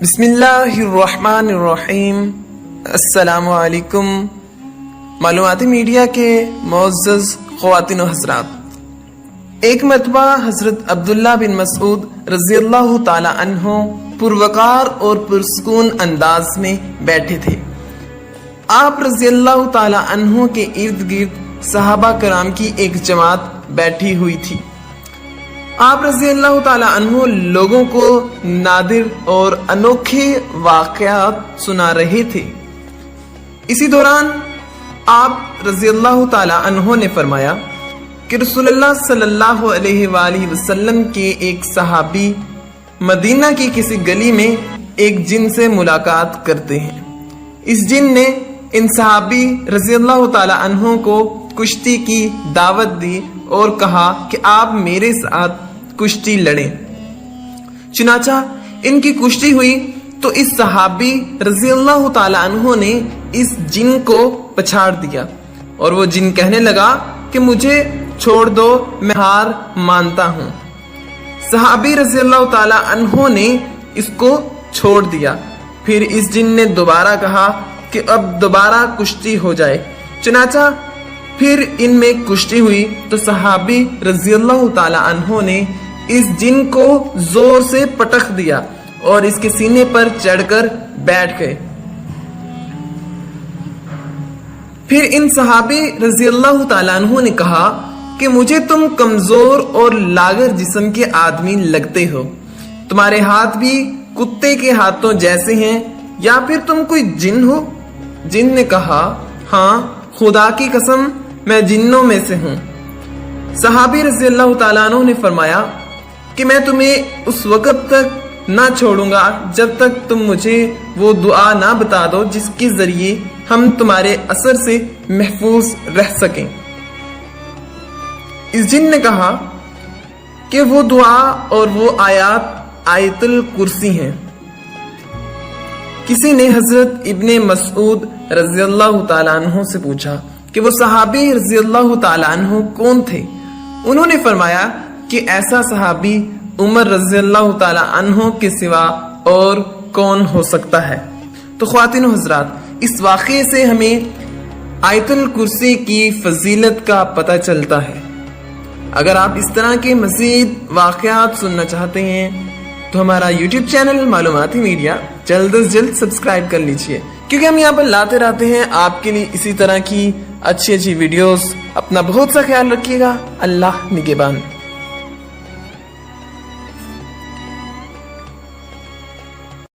بسم اللہ الرحمن الرحیم۔ السلام علیکم معلوماتی میڈیا کے معزز خواتین و حضرات، ایک مرتبہ حضرت عبداللہ بن مسعود رضی اللہ تعالی عنہ پروقار اور پرسکون انداز میں بیٹھے تھے۔ آپ رضی اللہ تعالی عنہ کے ارد گرد صحابہ کرام کی ایک جماعت بیٹھی ہوئی تھی۔ آپ رضی اللہ تعالی عنہ لوگوں کو نادر اور انوکھے واقعات سنا رہے تھے۔ اسی دوران آپ رضی اللہ تعالی عنہ نے فرمایا کہ رسول اللہ صلی اللہ علیہ وآلہ وسلم کے ایک صحابی مدینہ کی کسی گلی میں ایک جن سے ملاقات کرتے ہیں۔ اس جن نے ان صحابی رضی اللہ تعالی عنہ کو کشتی کی دعوت دی اور کہا کہ آپ میرے ساتھ کشتی لڑیں۔ چنانچہ ان کی کشتی ہوئی تو اس صحابی رضی اللہ تعالی عنہ نے اس جن کو پچھاڑ دیا اور وہ جن کہنے لگا کہ مجھے چھوڑ دو، میں ہار مانتا ہوں۔ صحابی رضی اللہ تعالی عنہ نے اس کو چھوڑ دیا۔ پھر اس جن نے دوبارہ کہا کہ اب دوبارہ کشتی ہو جائے۔ چنانچہ پھر ان میں کشتی ہوئی تو صحابی رضی اللہ تعالی عنہ نے اس جن کو زور سے پٹخ دیا اور اس کے سینے پر چڑھ کر بیٹھ گئے۔ پھر ان صحابی رضی اللہ تعالیٰ عنہ نے کہا کہ مجھے تم کمزور اور لاغر جسم کے آدمی لگتے ہو، تمہارے ہاتھ بھی کتے کے ہاتھوں جیسے ہیں، یا پھر تم کوئی جن ہو؟ جن نے کہا ہاں، خدا کی قسم میں جنوں میں سے ہوں۔ صحابی رضی اللہ تعالیٰ عنہ نے فرمایا کہ میں تمہیں اس وقت تک نہ چھوڑوں گا جب تک تم مجھے وہ دعا نہ بتا دو جس کے ذریعے ہم تمہارے اثر سے محفوظ رہ سکیں۔ اس جن نے کہا کہ وہ دعا اور وہ آیات آیت الکرسی ہیں۔ کسی نے حضرت ابن مسعود رضی اللہ تعالیٰ عنہ سے پوچھا کہ وہ صحابی رضی اللہ تعالیٰ عنہ کون تھے؟ انہوں نے فرمایا کہ ایسا صحابی عمر رضی اللہ تعالی عنہ کے سوا اور کون ہو سکتا ہے۔ تو خواتین و حضرات، اس واقعے سے ہمیں آیت الکرسی کی فضیلت کا پتہ چلتا ہے۔ اگر آپ اس طرح کے مزید واقعات سننا چاہتے ہیں تو ہمارا یوٹیوب چینل معلوماتی میڈیا جلد از جلد سبسکرائب کر لیجئے، کیونکہ ہم یہاں پر لاتے رہتے ہیں آپ کے لیے اسی طرح کی اچھی ویڈیوز۔ اپنا بہت سا خیال رکھیے گا۔ اللہ نگہبان۔